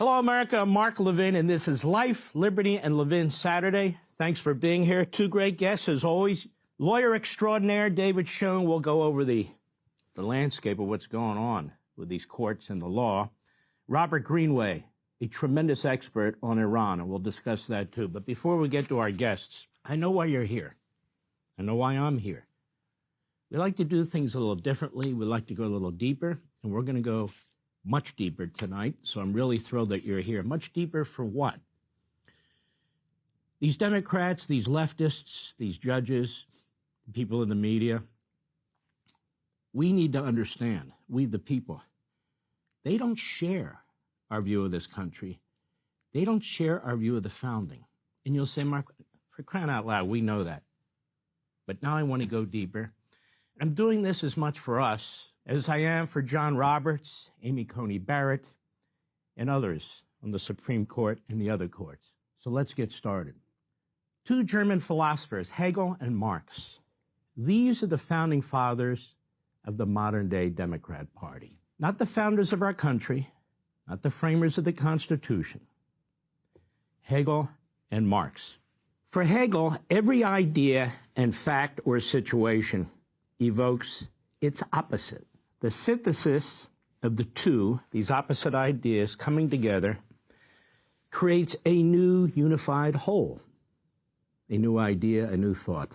Hello, America. I'm Mark Levin, and this is Life, Liberty, and Levin Saturday. Thanks for being here. Two great guests, as always. Lawyer extraordinaire David Schoen will go over the landscape of what's going on with these courts and the law. Robert Greenway, a tremendous expert on Iran, and we'll discuss that too. But before we get to our guests, I know why you're here. I know why I'm here. We like to do things a little differently. We like to go a little deeper, and we're going to go much deeper tonight, so I'm really thrilled that you're here. Much deeper for what? These Democrats, these leftists, these judges, people in the media, we need to understand, we the people, they don't share our view of this country. They don't share our view of the founding. And you'll say, Mark, for crying out loud, we know that. But now I want to go deeper. I'm doing this as much for us as I am for John Roberts, Amy Coney Barrett, and others on the Supreme Court and the other courts. So let's get started. Two German philosophers, Hegel and Marx. These are the founding fathers of the modern-day Democrat Party. Not the founders of our country, not the framers of the Constitution. Hegel and Marx. For Hegel, every idea and fact or situation evokes its opposite. The synthesis of the two, these opposite ideas coming together, creates a new unified whole, a new idea, a new thought.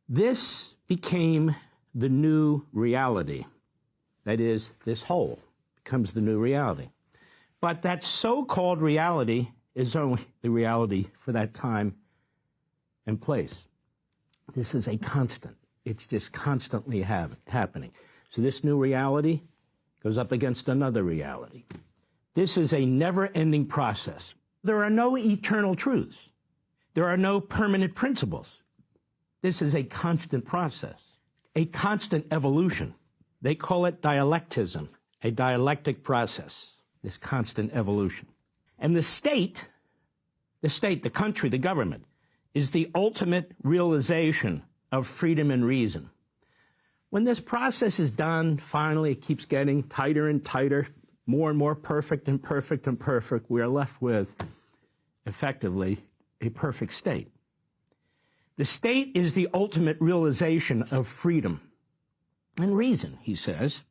This became the new reality. That is, this whole becomes the new reality. But that so-called reality is only the reality for that time and place. This is a constant. It's just constantly happening. So this new reality goes up against another reality. This is a never-ending process. There are no eternal truths. There are no permanent principles. This is a constant process, a constant evolution. They call it dialectism, a dialectic process, this constant evolution. And the state, the country, the government, is the ultimate realization of freedom and reason. When this process is done, finally it keeps getting tighter and tighter, more and more perfect and perfect and perfect, we are left with, effectively, a perfect state. The state is the ultimate realization of freedom and reason, he says.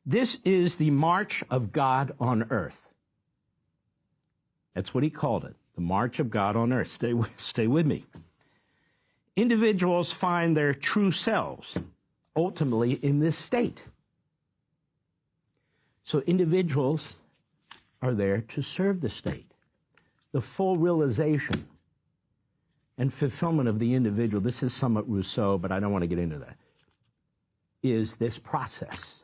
This is the march of God on earth. That's what he called it, the march of God on earth. Stay with me. Individuals find their true selves ultimately in this state. So individuals are there to serve the state. The full realization and fulfillment of the individual, this is somewhat Rousseau, but I don't want to get into that, is this process,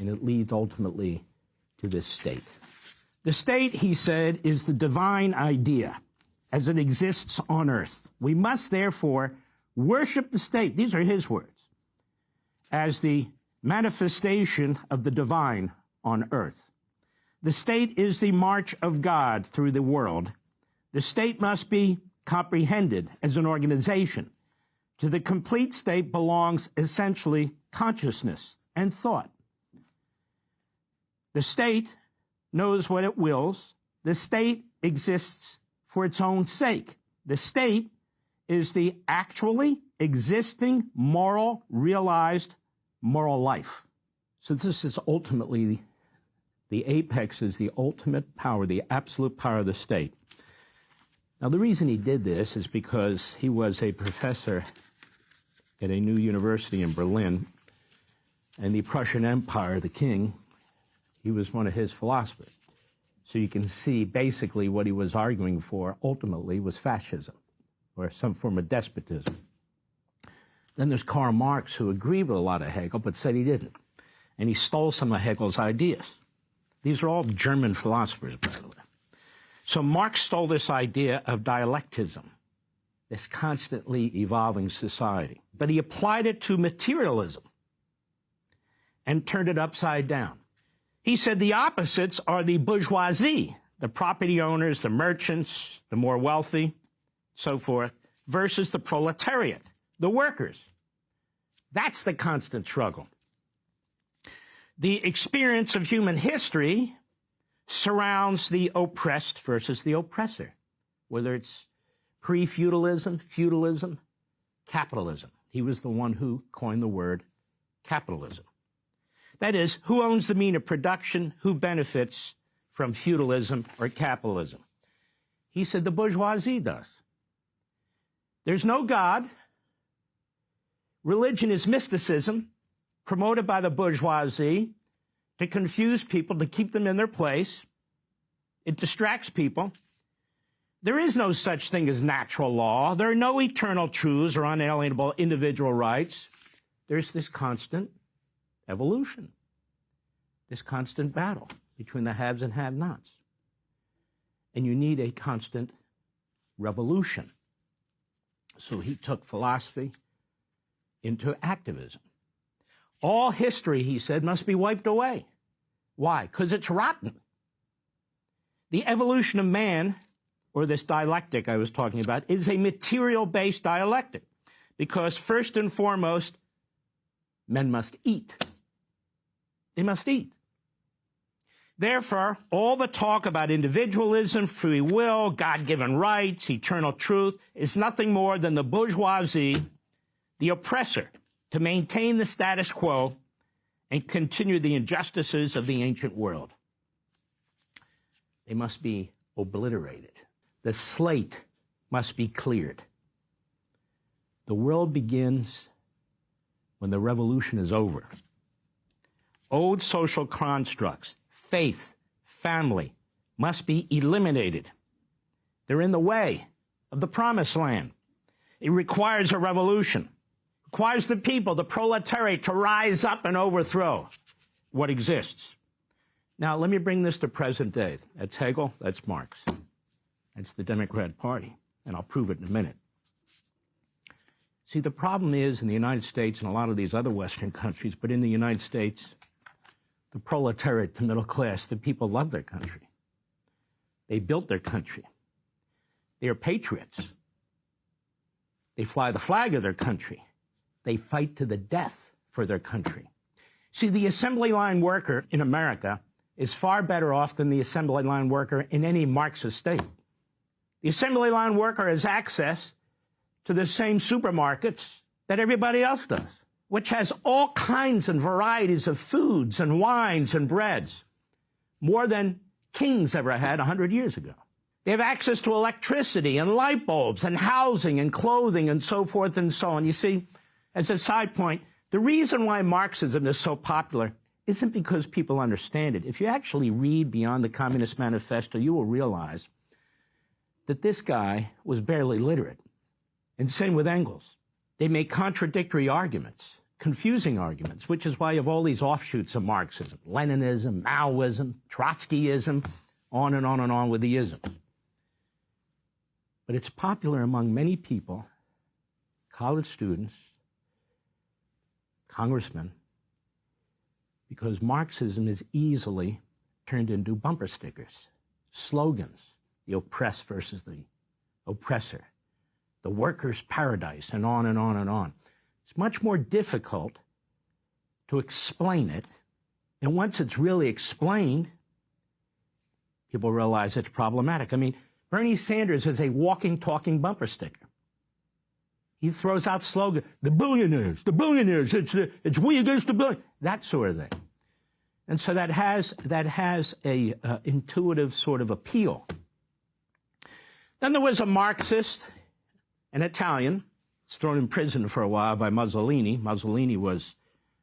and it leads ultimately to this state. The state, he said, is the divine idea as it exists on earth. We must therefore worship the state, these are his words, as the manifestation of the divine on earth. The state is the march of God through the world. The state must be comprehended as an organization. To the complete state belongs essentially consciousness and thought. The state knows what it wills. The state exists for its own sake. The state is the actually existing moral, realized moral life. So this is ultimately the apex, is the ultimate power, the absolute power of the state. Now, the reason he did this is because he was a professor at a new university in Berlin, and the Prussian Empire, the king, he was one of his philosophers. So you can see basically what he was arguing for ultimately was fascism, or some form of despotism. Then there's Karl Marx, who agreed with a lot of Hegel, but said he didn't. And he stole some of Hegel's ideas. These are all German philosophers, by the way. So Marx stole this idea of dialectism, this constantly evolving society. But he applied it to materialism and turned it upside down. He said the opposites are the bourgeoisie, the property owners, the merchants, the more wealthy, so forth, versus the proletariat, the workers. That's the constant struggle. The experience of human history surrounds the oppressed versus the oppressor, whether it's pre-feudalism, feudalism, capitalism. He was the one who coined the word capitalism. That is, who owns the means of production, who benefits from feudalism or capitalism. He said the bourgeoisie does. There's no God. Religion is mysticism promoted by the bourgeoisie to confuse people, to keep them in their place. It distracts people. There is no such thing as natural law. There are no eternal truths or unalienable individual rights. There's this constant evolution, this constant battle between the haves and have-nots. And you need a constant revolution. So he took philosophy into activism. All history, he said, must be wiped away. Why? Because it's rotten. The evolution of man, or this dialectic I was talking about, is a material-based dialectic. Because first and foremost, men must eat. They must eat. Therefore, all the talk about individualism, free will, God-given rights, eternal truth is nothing more than the bourgeoisie, the oppressor, to maintain the status quo and continue the injustices of the ancient world. They must be obliterated. The slate must be cleared. The world begins when the revolution is over. Old social constructs, faith, family, must be eliminated. They're in the way of the promised land. It requires a revolution. It requires the people, the proletariat, to rise up and overthrow what exists. Now, let me bring this to present day. That's Hegel, that's Marx. That's the Democrat Party, and I'll prove it in a minute. See, the problem is in the United States and a lot of these other Western countries, but in the United States, the proletariat, the middle class, the people love their country. They built their country. They are patriots. They fly the flag of their country. They fight to the death for their country. See, the assembly line worker in America is far better off than the assembly line worker in any Marxist state. The assembly line worker has access to the same supermarkets that everybody else does, which has all kinds and varieties of foods and wines and breads, more than kings ever had 100 years ago. They have access to electricity and light bulbs and housing and clothing and so forth and so on. You see, as a side point, the reason why Marxism is so popular isn't because people understand it. If you actually read beyond the Communist Manifesto, you will realize that this guy was barely literate. And same with Engels. They make contradictory arguments, confusing arguments, which is why you have all these offshoots of Marxism, Leninism, Maoism, Trotskyism, on and on and on with the isms. But it's popular among many people, college students, congressmen, because Marxism is easily turned into bumper stickers, slogans, the oppressed versus the oppressor, the worker's paradise, and on and on and on. It's much more difficult to explain it. And once it's really explained, people realize it's problematic. I mean, Bernie Sanders is a walking, talking bumper sticker. He throws out slogans, the billionaires, it's we against the billionaires, that sort of thing. And so that has a intuitive sort of appeal. Then there was a Marxist, an Italian, was thrown in prison for a while by Mussolini. Mussolini was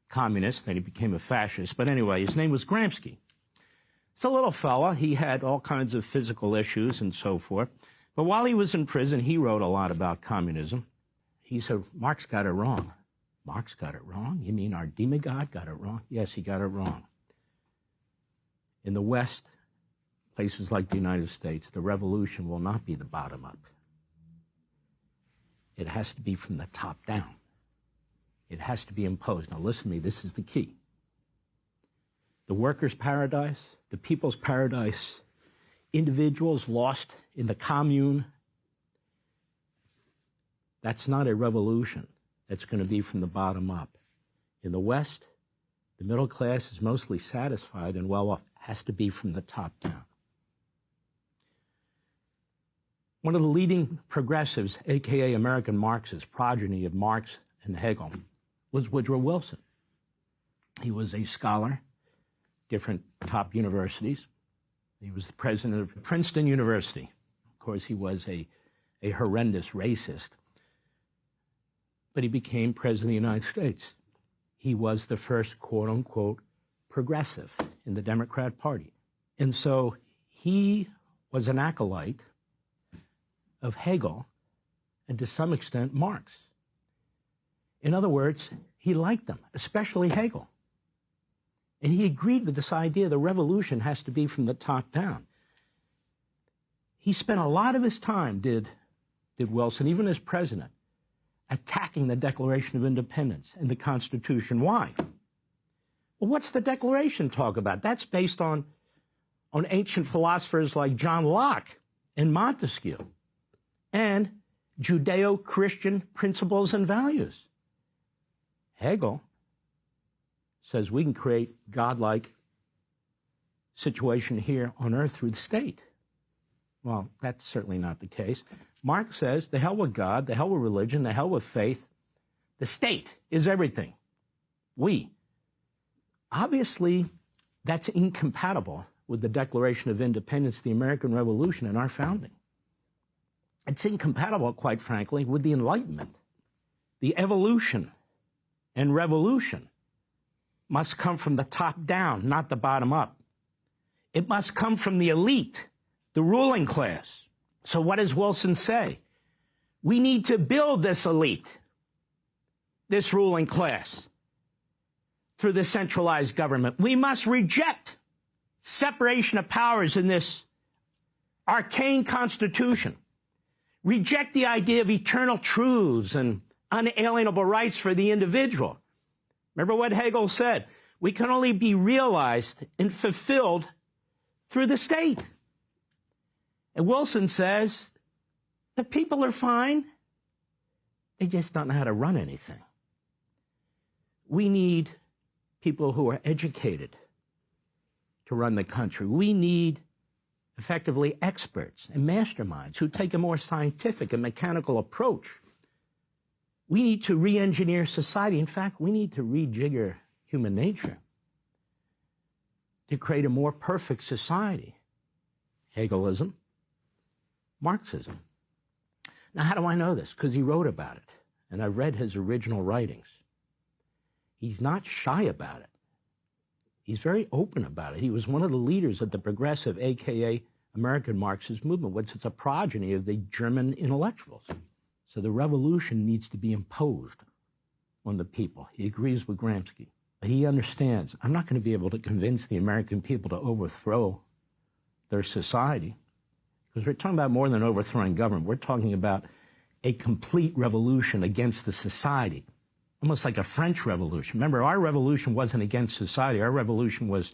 communist, then he became a fascist. But anyway, his name was Gramsci. It's a little fella. He had all kinds of physical issues and so forth. But while he was in prison, he wrote a lot about communism. He said, Marx got it wrong. Marx got it wrong? You mean our demigod got it wrong? Yes, he got it wrong. In the West, places like the United States, the revolution will not be the bottom up. It has to be from the top down. It has to be imposed. Now listen to me, this is the key. The workers' paradise, the people's paradise, individuals lost in the commune, that's not a revolution. That's going to be from the bottom up. In the West, the middle class is mostly satisfied and well off. has to be from the top down. One of the leading progressives, a.k.a. American Marxists, progeny of Marx and Hegel, was Woodrow Wilson. He was a scholar, different top universities. He was the president of Princeton University. Of course, he was a horrendous racist, but he became president of the United States. He was the first, quote unquote, progressive in the Democrat Party. And so he was an acolyte of Hegel and to some extent Marx. In other words, he liked them, especially Hegel. And he agreed with this idea the revolution has to be from the top down. He spent a lot of his time, did Wilson, even as president, attacking the Declaration of Independence and the Constitution. Why? Well, what's the Declaration talk about? That's based on ancient philosophers like John Locke and Montesquieu and Judeo-Christian principles and values. Hegel says we can create godlike situation here on earth through the state. Well, that's certainly not the case. Marx says, the hell with God, the hell with religion, the hell with faith. The state is everything. We. Obviously, that's incompatible with the Declaration of Independence, the American Revolution, and our founding. It's incompatible, quite frankly, with the Enlightenment. The evolution and revolution must come from the top down, not the bottom up. It must come from the elite, the ruling class. So what does Wilson say? We need to build this elite, this ruling class, through the centralized government. We must reject separation of powers in this arcane constitution. Reject the idea of eternal truths and unalienable rights for the individual. Remember what Hegel said? We can only be realized and fulfilled through the state. And Wilson says, the people are fine. They just don't know how to run anything. We need people who are educated to run the country. We need effectively experts and masterminds who take a more scientific and mechanical approach. We need to re-engineer society. In fact, we need to rejigger human nature to create a more perfect society. Hegelism, Marxism. Now, how do I know this? Because he wrote about it, and I've read his original writings. He's not shy about it. He's very open about it. He was one of the leaders of the progressive, a.k.a. American Marxist movement, which is a progeny of the German intellectuals. So the revolution needs to be imposed on the people. He agrees with Gramsci. He understands, I'm not going to be able to convince the American people to overthrow their society, because we're talking about more than overthrowing government. We're talking about a complete revolution against the society, almost like a French Revolution. Remember, our revolution wasn't against society. Our revolution was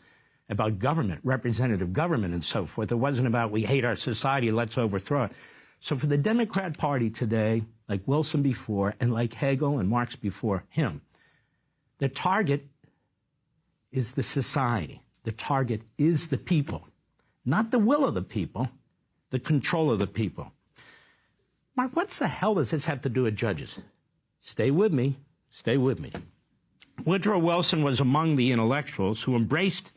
about government, representative government, and so forth. It wasn't about we hate our society, let's overthrow it. So for the Democrat Party today, like Wilson before, and like Hegel and Marx before him, the target is the society. The target is the people, not the will of the people, the control of the people. Mark, what the hell does this have to do with judges? Stay with me. Stay with me. Woodrow Wilson was among the intellectuals who embraced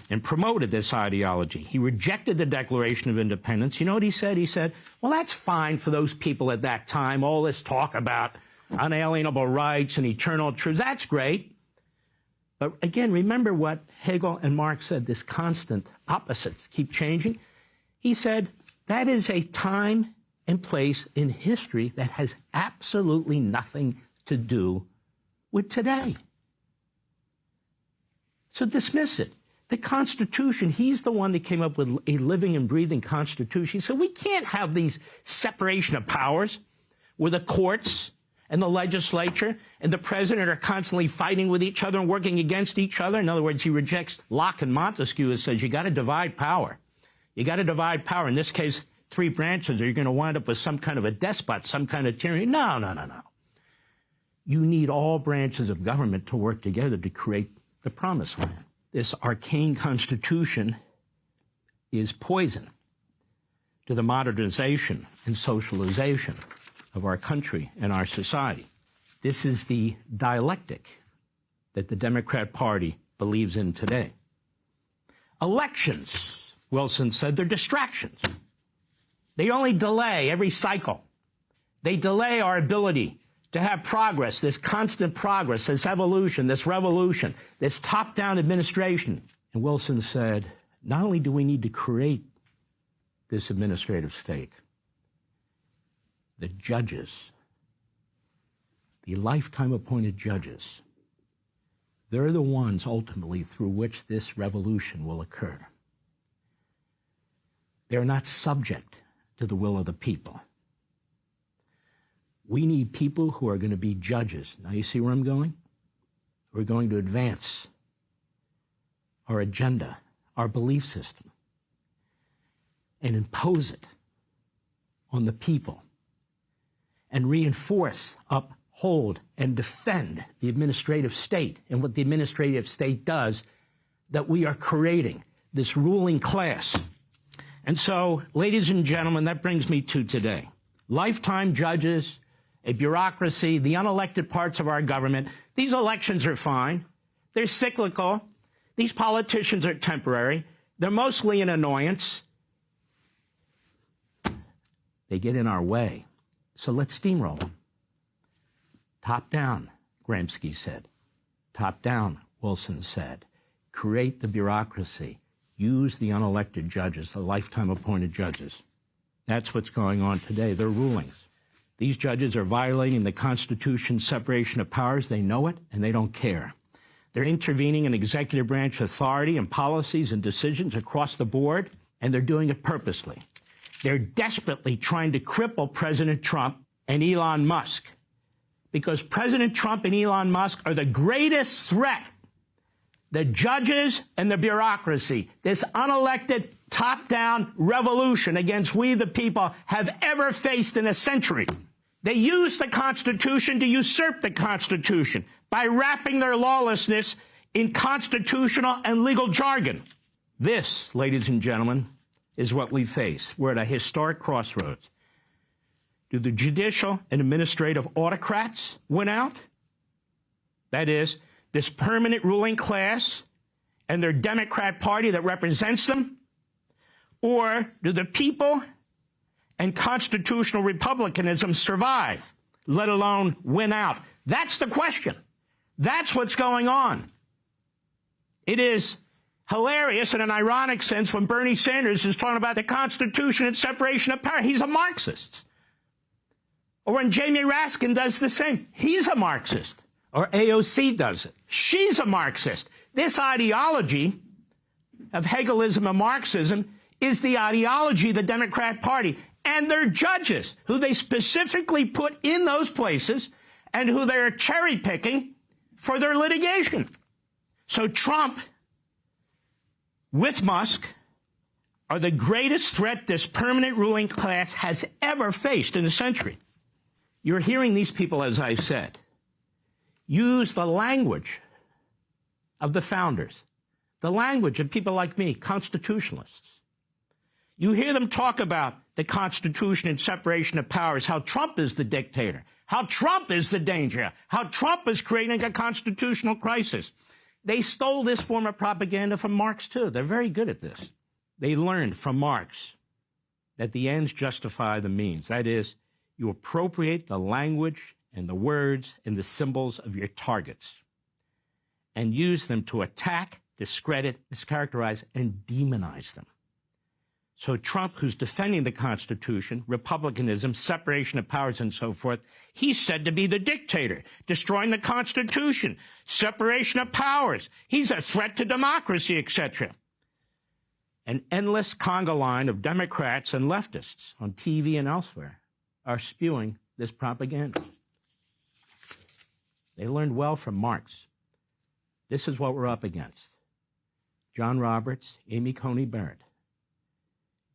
and promoted this ideology. He rejected the Declaration of Independence. You know what he said? He said, well, that's fine for those people at that time, all this talk about unalienable rights and eternal truth. That's great. But again, remember what Hegel and Marx said, this constant opposites keep changing. He said, that is a time and place in history that has absolutely nothing to do with today. So dismiss it. The Constitution, he's the one that came up with a living and breathing Constitution. He said, we can't have these separation of powers where the courts and the legislature and the president are constantly fighting with each other and working against each other. In other words, he rejects Locke and Montesquieu and says, you got to divide power. You got to divide power. In this case, 3 branches, or you're going to wind up with some kind of a despot, some kind of tyranny. No, no, no, no. You need all branches of government to work together to create the promised land. this arcane Constitution is poison to the modernization and socialization of our country and our society. This is the dialectic that the Democrat Party believes in today. Elections, Wilson said, they're distractions. They only delay every cycle. They delay our ability to have progress, this constant progress, this evolution, this revolution, this top-down administration. And Wilson said, not only do we need to create this administrative state, the judges, the lifetime appointed judges, they're the ones ultimately through which this revolution will occur. They're not subject to the will of the people. We need people who are going to be judges. Now you see where I'm going? We're going to advance our agenda, our belief system, and impose it on the people and reinforce, uphold, and defend the administrative state and what the administrative state does, that we are creating this ruling class. And so, ladies and gentlemen, that brings me to today. Lifetime judges, a bureaucracy, the unelected parts of our government. These elections are fine. They're cyclical. These politicians are temporary. They're mostly an annoyance. They get in our way. So let's steamroll them. Top down, Gramsci said. Top down, Wilson said. Create the bureaucracy. Use the unelected judges, the lifetime appointed judges. That's what's going on today. They're rulings. These judges are violating the Constitution's separation of powers. They know it, and they don't care. They're intervening in executive branch authority and policies and decisions across the board, and they're doing it purposely. They're desperately trying to cripple President Trump and Elon Musk, because President Trump and Elon Musk are the greatest threat the judges and the bureaucracy, this unelected top-down revolution against we the people, have ever faced in a century. They use the Constitution to usurp the Constitution by wrapping their lawlessness in constitutional and legal jargon. This, ladies and gentlemen, is what we face. We're at a historic crossroads. Do the judicial and administrative autocrats win out? That is, this permanent ruling class and their Democrat Party that represents them? Or do the people and constitutional republicanism survive, let alone win out? That's the question. That's what's going on. It is hilarious in an ironic sense when Bernie Sanders is talking about the Constitution and separation of power. He's a Marxist. Or when Jamie Raskin does the same, he's a Marxist. Or AOC does it. She's a Marxist. This ideology of Hegelism and Marxism is the ideology of the Democrat Party and their judges, who they specifically put in those places and who they're cherry picking for their litigation. So Trump, with Musk, are the greatest threat this permanent ruling class has ever faced in a century. You're hearing these people, as I said, use the language of the founders, the language of people like me, constitutionalists. You hear them talk about the Constitution and separation of powers, how Trump is the dictator, how Trump is the danger, how Trump is creating a constitutional crisis. They stole this form of propaganda from Marx, too. They're very good at this. They learned from Marx that the ends justify the means. That is, you appropriate the language and the words and the symbols of your targets and use them to attack, discredit, mischaracterize, and demonize them. So Trump, who's defending the Constitution, republicanism, separation of powers, and so forth, he's said to be the dictator, destroying the Constitution, separation of powers. He's a threat to democracy, etc. An endless conga line of Democrats and leftists on TV and elsewhere are spewing this propaganda. They learned well from Marx. This is what we're up against. John Roberts, Amy Coney Barrett.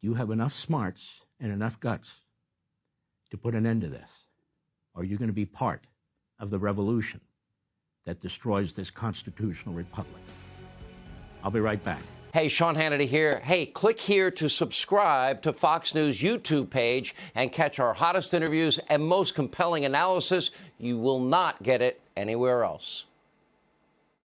You have enough smarts and enough guts to put an end to this, or you're going to be part of the revolution that destroys this constitutional republic. I'll be right back. Hey, Sean Hannity here. Hey, click here to subscribe to Fox News YouTube page and catch our hottest interviews and most compelling analysis. You will not get it anywhere else.